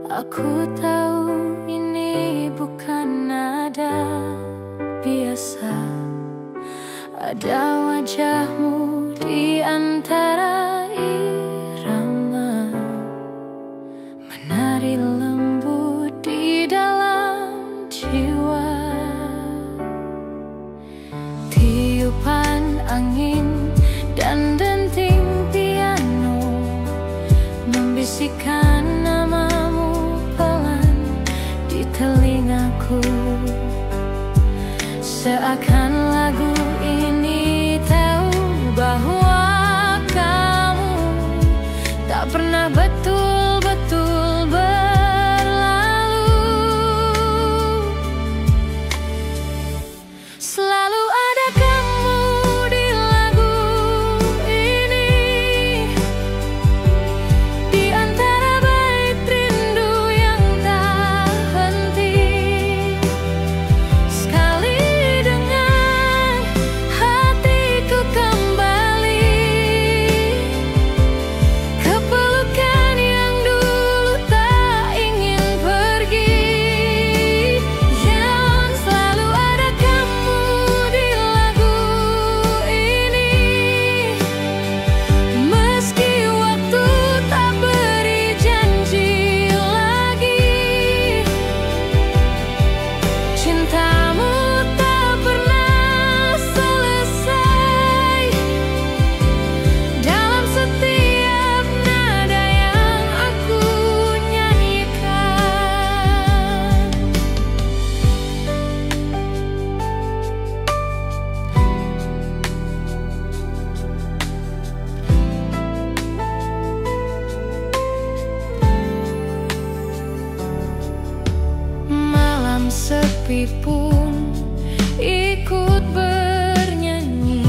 Aku tahu ini bukan nada biasa. Ada wajahmu di antara irama, menari lembut di dalam jiwa. Tiupan angin dan denting piano membisikkan namamu pelan di telingaku. Seakan lagu ini tahu bahwa kamu tak pernah betul-betul berlalu. Selalu ada kamu di lagu ini, di antara bait rindu yang tak henti. Sekali dengar hatiku kembali ke pelukan yang dulu tak ingin pergi. Yang selalu ada kamu di lagu ini, meski waktu tak beri janji lagi. Cintamu tak pernah selesai dalam setiap nada yang aku nyanyikan. Malam sepi pun ikut bernyanyi,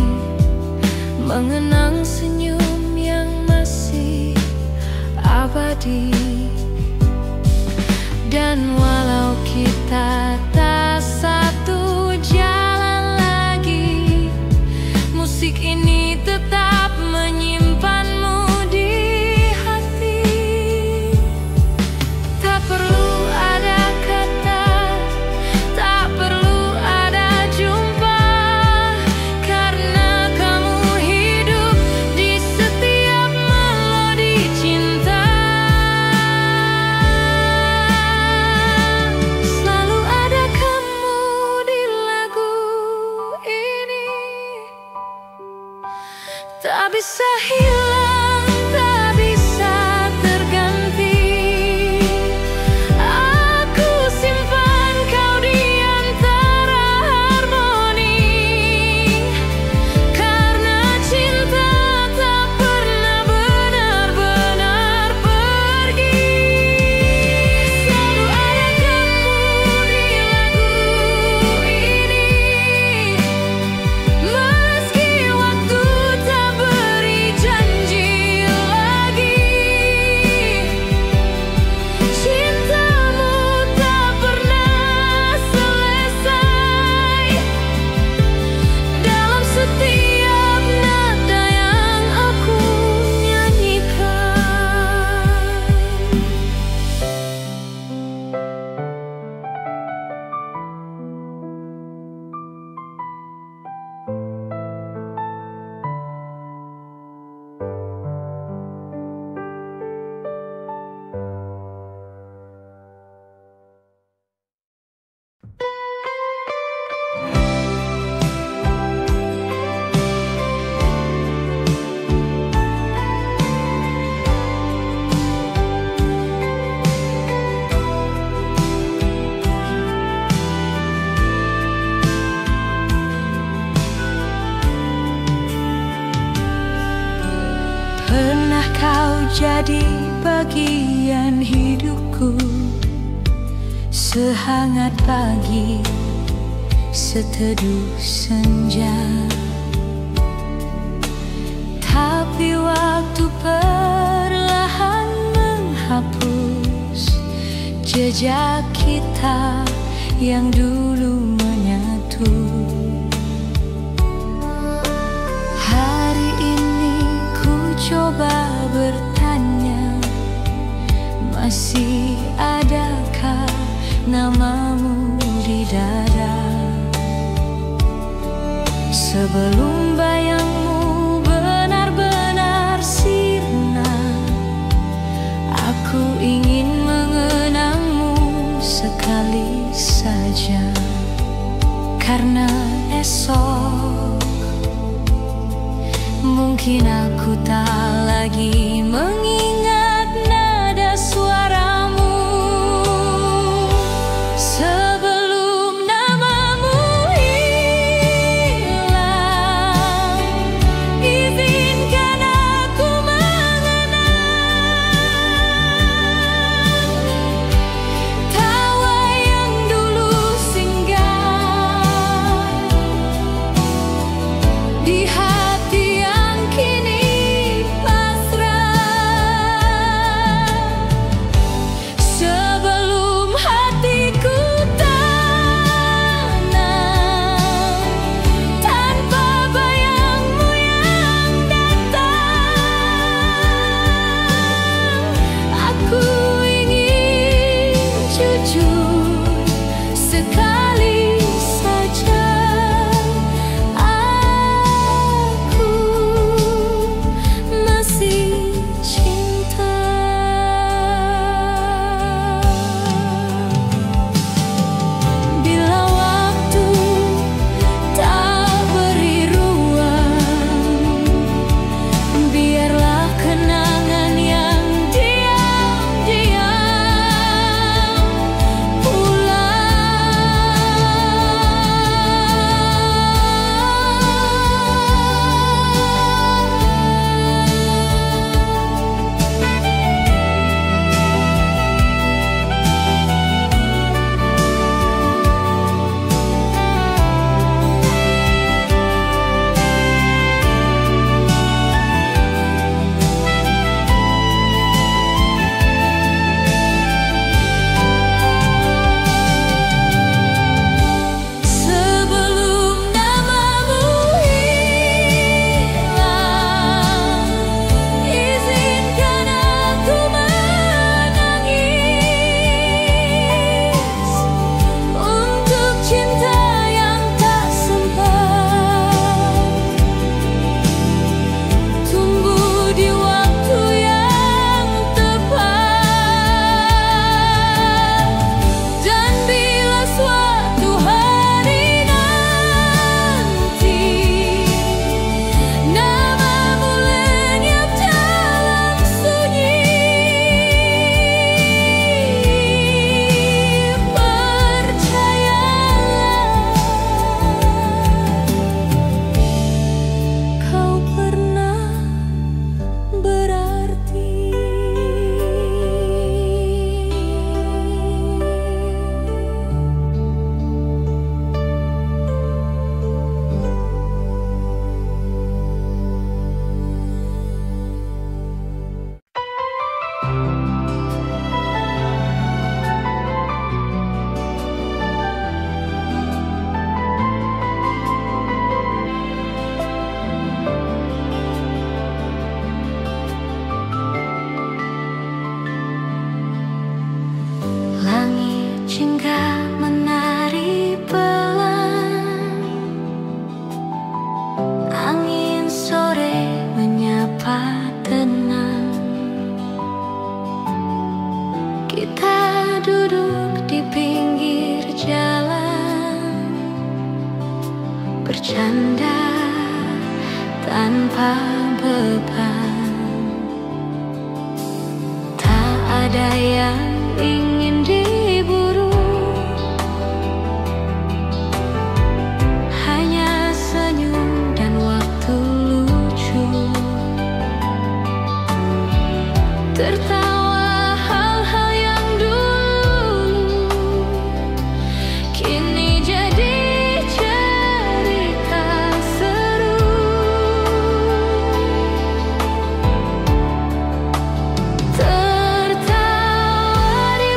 mengenang senyum yang masih abadi. Dan walau kita tak satu jalan lagi, musik ini tetap menyimpanmu di hati. Tak perlu ada kata, tak perlu ada jumpa, karena kamu hidup di setiap melodi cinta. Selalu ada kamu di lagu ini, tak bisa hilang, tak bisa terganti. Aku simpan kau di antara harmoni, karena cinta tak pernah benar-benar pergi. Selalu ada kamu di lagu ini, meski waktu tak beri janji lagi. Cintamu tak pernah selesai dalam setiap nada yang aku nyanyikan. Pernah kau jadi bagian hidupku, sehangat pagi, seteduh senja. jejak kita yang dulu menyatu. Hari ini ku coba bertanya, masih adakah namamu di dada? Sebelum bayangmu benar-benar sirna, aku ingin mengenangmu sekali saja. Karena esok mungkin aku tak lagi mengingat nada suaramu. Sebelum namamu hilang, izinkan aku mengenang tawa yang dulu singgah di hati yang kini bercanda tanpa beban. Tak ada yang ingin diburu, hanya senyum dan waktu lucu. Tertawa hal-hal yang dulu kini jadi cerita seru. Tertawa di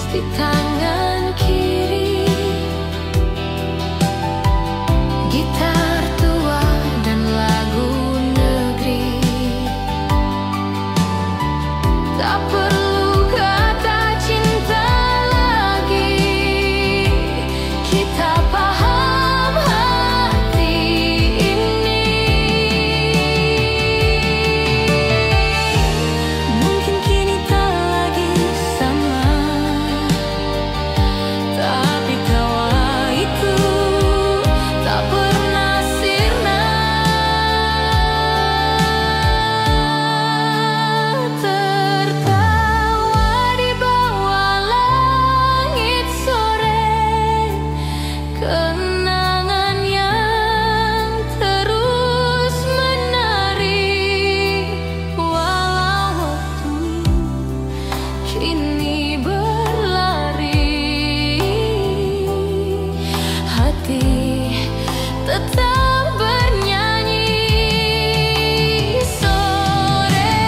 di tangan kiri, gitar tua dan lagu negeri. Tak perlu kata cinta lagi, kita paham hati ini. Mungkin kini tak lagi sama, tapi tawa itu tak pernah sirna. Tertawa di bawah langit sore, kenangan yang terus menari. Walau waktu kini berlari, hati tetap bernyanyi. Sore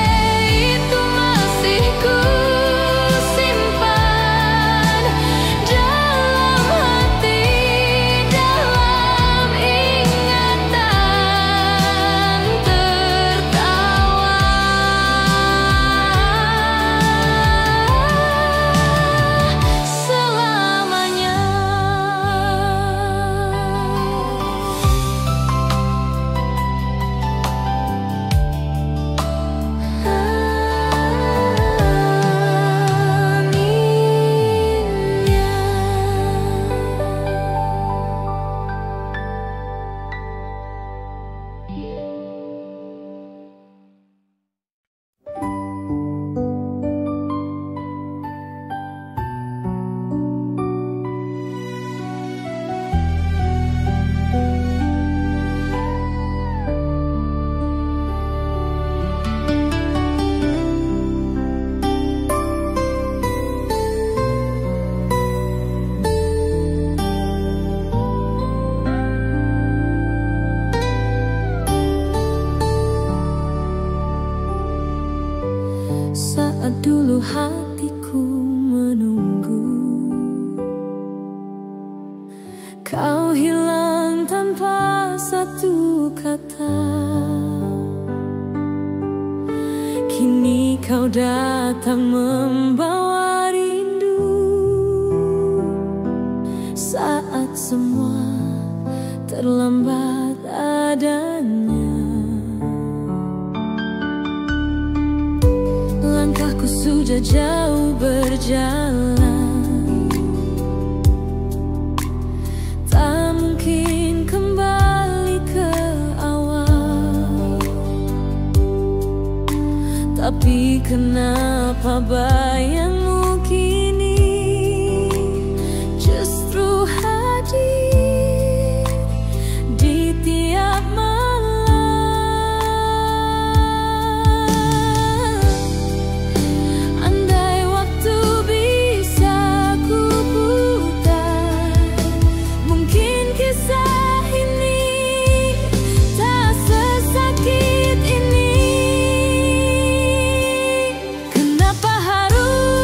itu masih ku simpan dalam hati, dalam ingatan. Tertawa selamanya. Saat dulu hatiku menunggu, kau hilang tanpa satu kata. Kini kau datang membawa rindu, saat semua terlambat adanya. Langkahku sudah jauh berjalan, tak mungkin kembali ke awal. Tapi kenapa bayangmu kini justru hadir di tiap malam? Andai waktu bisa ku putar, mungkin kisah ini tak sesakit ini. Kenapa harus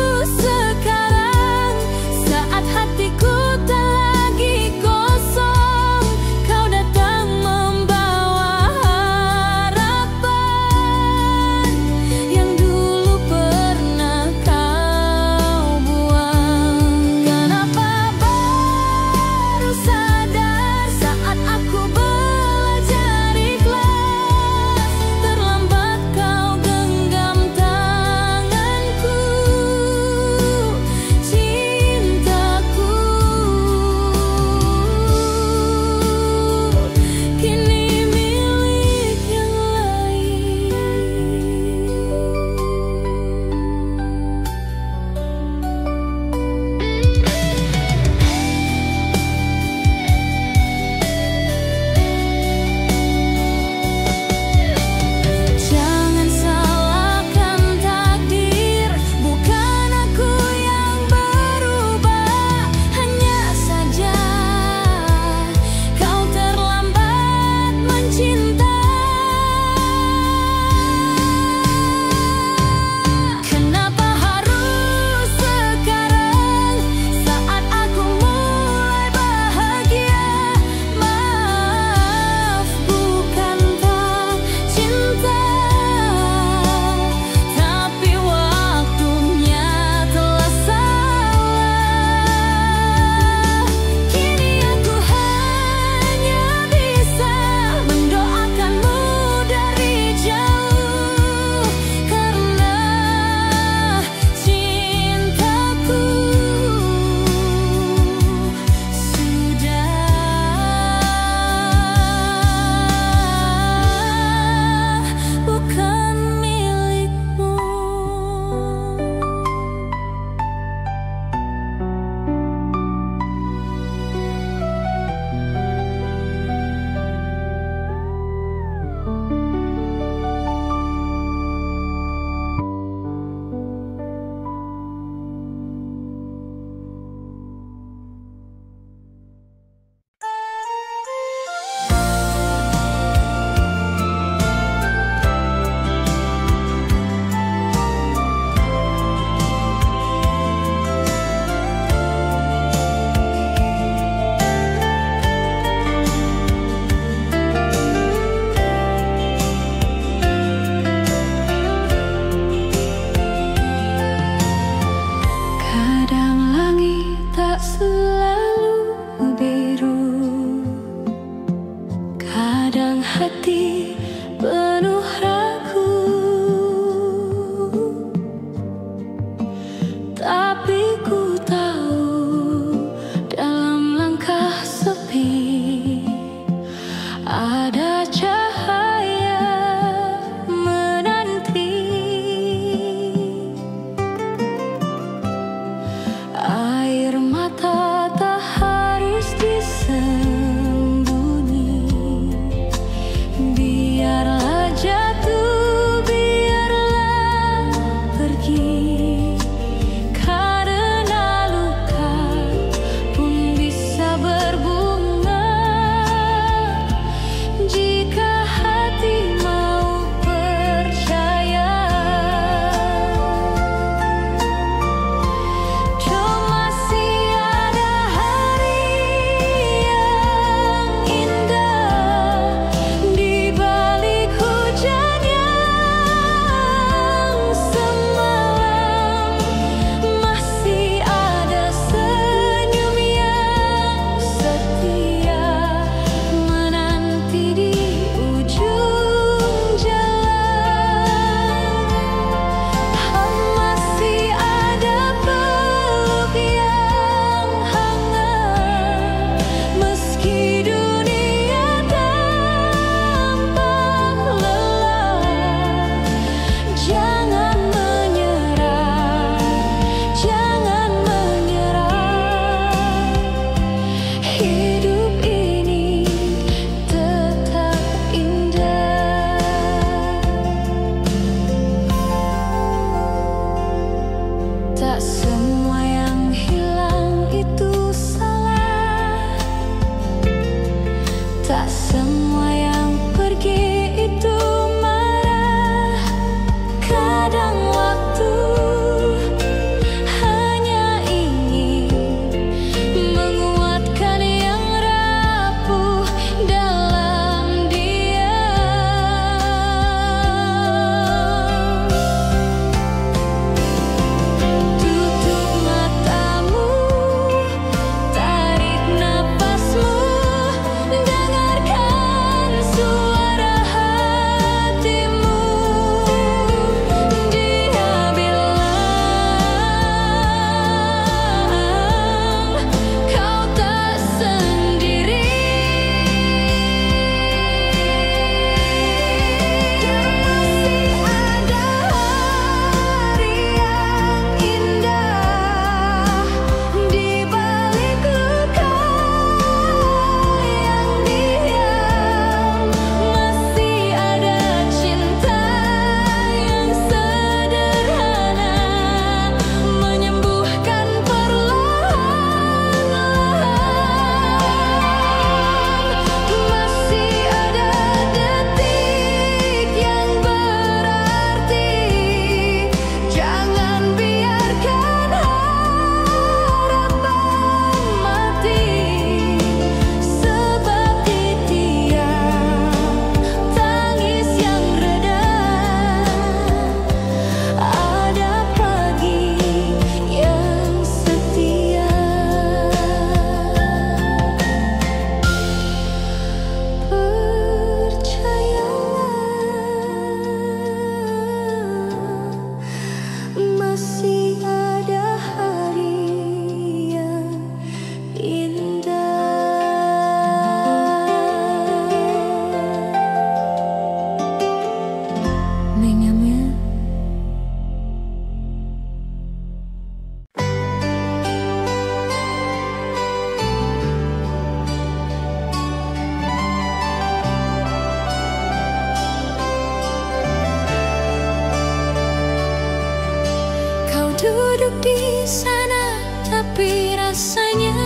tapi rasanya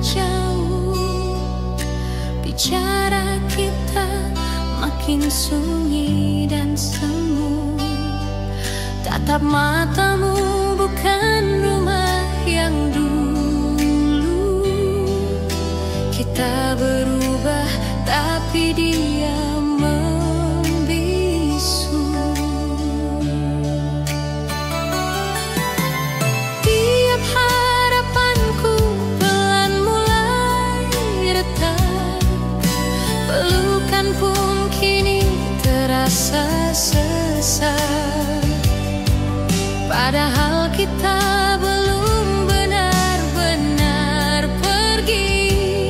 jauh. Bicara kita makin sunyi dan semu. Tatap matamu bukan rumah yang dulu. Kita berubah tapi dia membisu. Tiap harapanku pelan mulai retak. Pelukan pun kini terasa sesak. Padahal kita belum benar-benar pergi,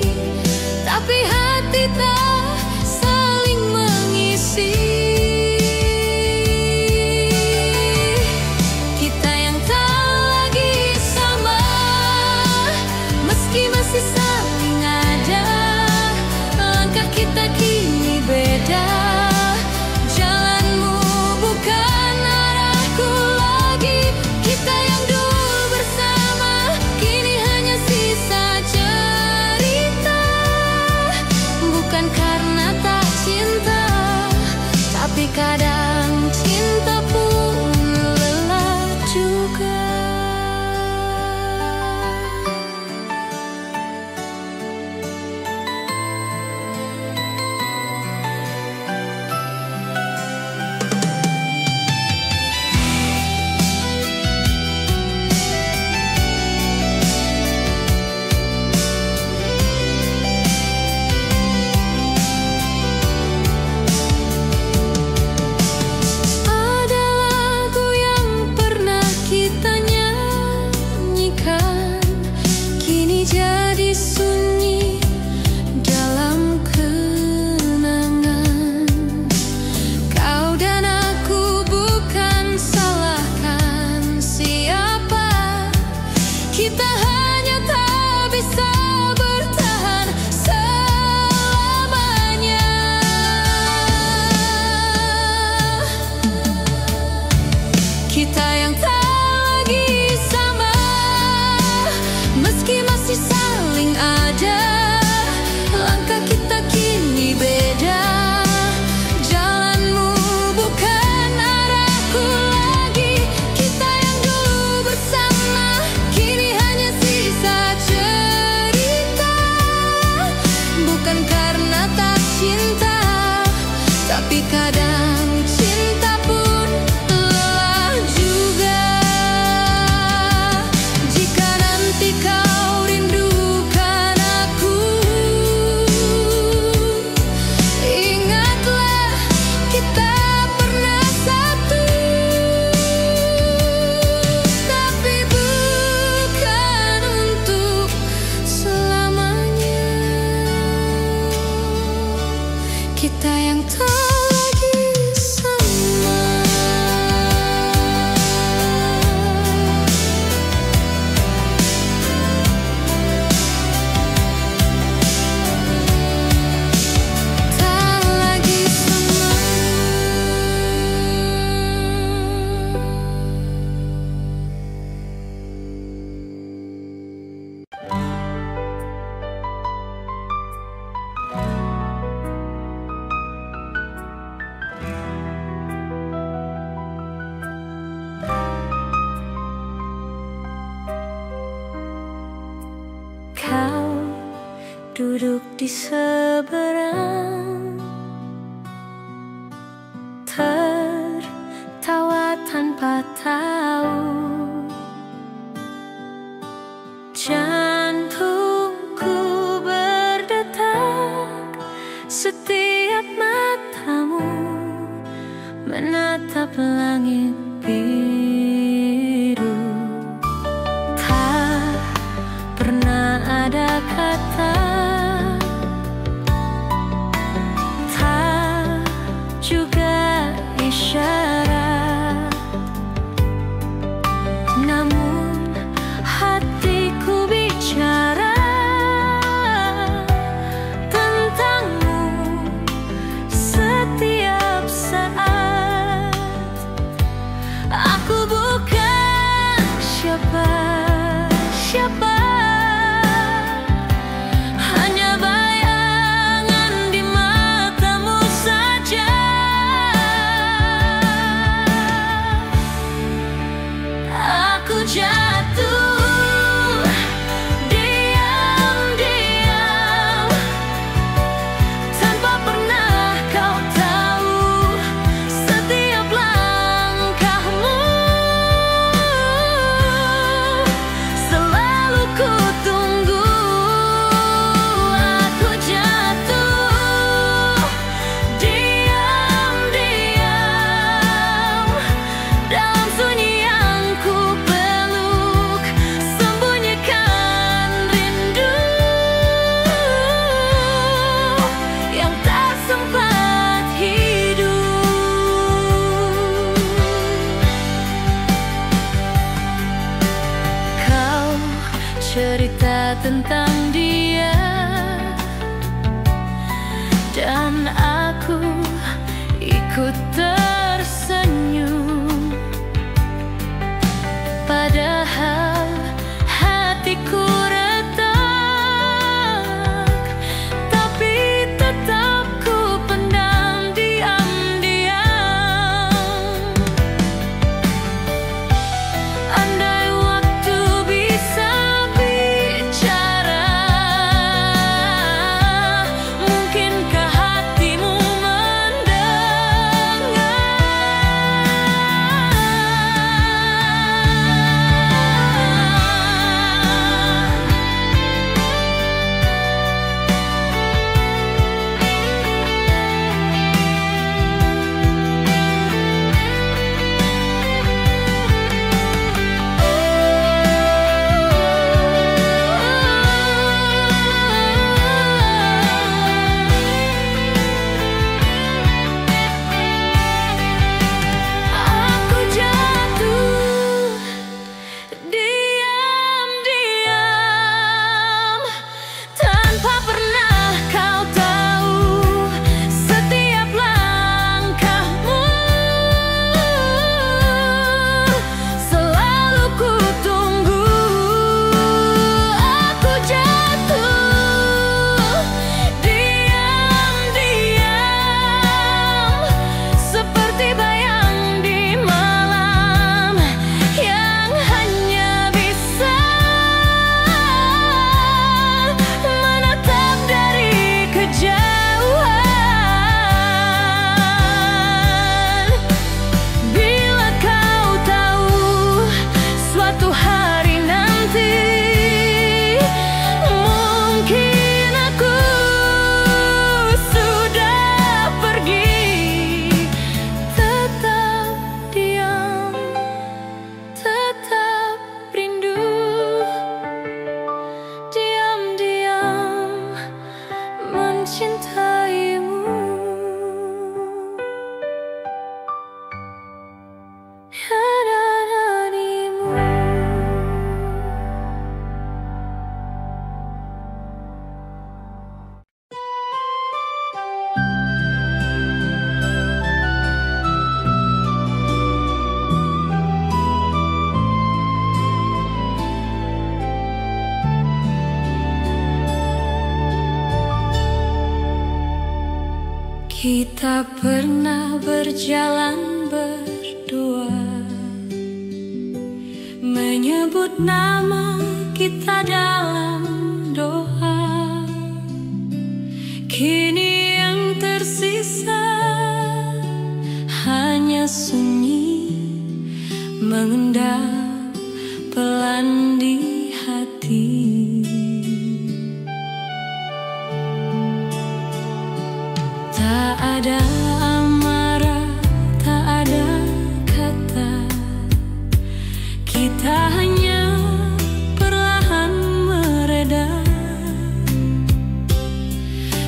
tapi hati tak saling mengisi. Kita yang tak lagi sama, meski masih saling ada. Langkah kita kini beda. Jalanmu bukan arahku lagi. Kita yang dulu bersama kini hanya sisa cerita. Bukan karena tak cinta, tapi kadang cinta pun lelah juga. Ada lagu yang pernah kita nyanyikan, kini jadi sunyi dalam kenangan. Kau dan aku bukan salahkan siapa. Kita hanya tak bisa bertahan selamanya. Kita yang tak lagi sama, meski masih saling ada. Langkah kita kini beda. Jalanmu bukan arahku lagi. Kita yang dulu bersama kini hanya sisa cerita. Bukan karena tak cinta, tapi kadang cinta pun lelah juga. Jika nanti kau rindukan aku, ingatlah kita pernah satu. Tapi bukan untuk selamanya. Kita yang tak lagi sama. Tak lagi sama. Kau duduk di seberang, tertawa tanpa tahu. Jantungku berdetak setiap matamu menatap langit biru. Tak pernah ada kata, tak juga isyarat. Namun hatiku bicara tentangmu setiap saat. Aku bukan siapa-siapa. cerita tentang dia, dan aku ikut tersenyum. Padahal hatiku retak, tapi tetap ku pendam diam-diam. Andai waktu bisa bicara, mungkinkah hatimu mendengar? Aku jatuh diam-diam, tanpa pernah kau tahu setiap langkahmu. Selalu ku tunggu. Aku jatuh diam-diam, seperti bayang di malam yang hanya bisa menatap dari kejauhan. Bila kau tahu suatu hari nanti mungkin aku sudah pergi, tetap diam, tetap rindu, diam-diam mencintaimu. Hadanimu. Kita pernah berjalan berdua, menyebut nama kita dalam doa. Kini yang tersisa hanya sunyi mengendap pelan di hati. Tak ada amarah, tak ada kata, kita hanya perlahan mereda,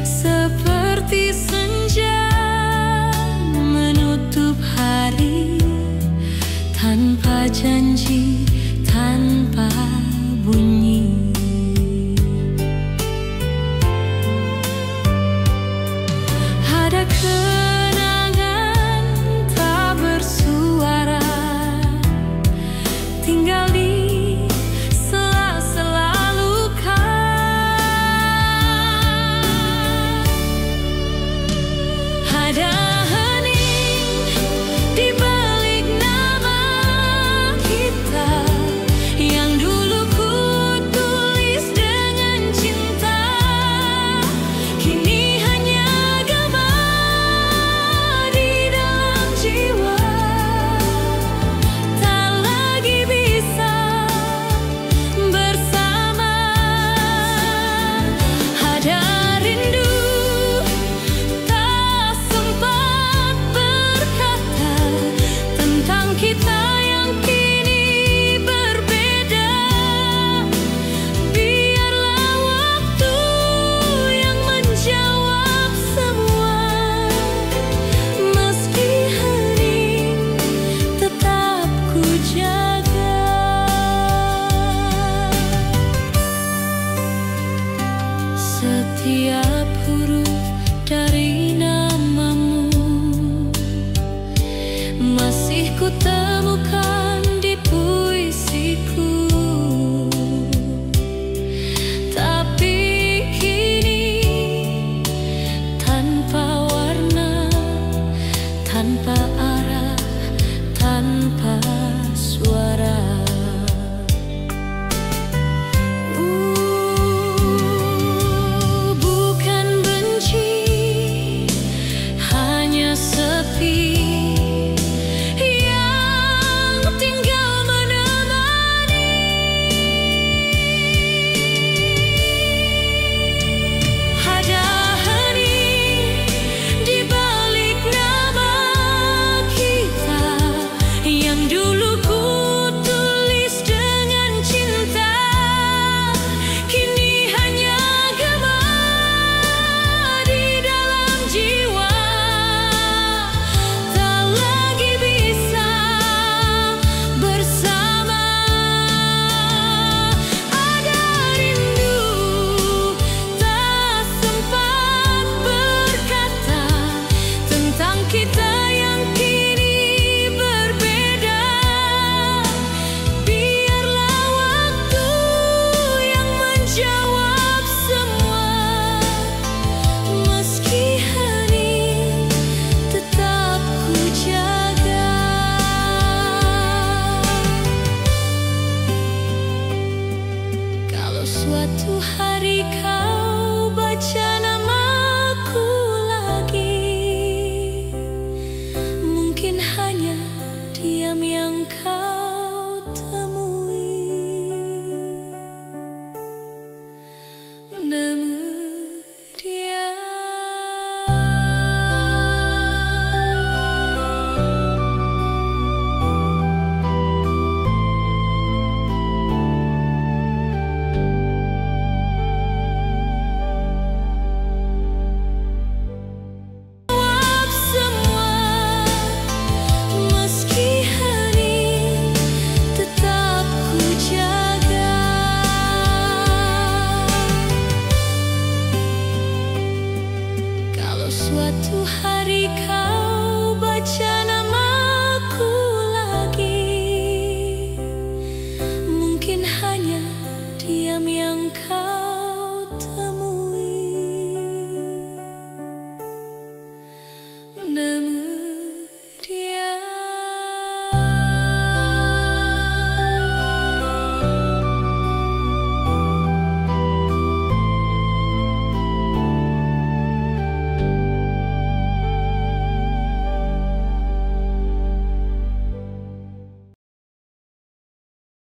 seperti senja menutup hari, tanpa janji, tanpa bunyi. Ada setia.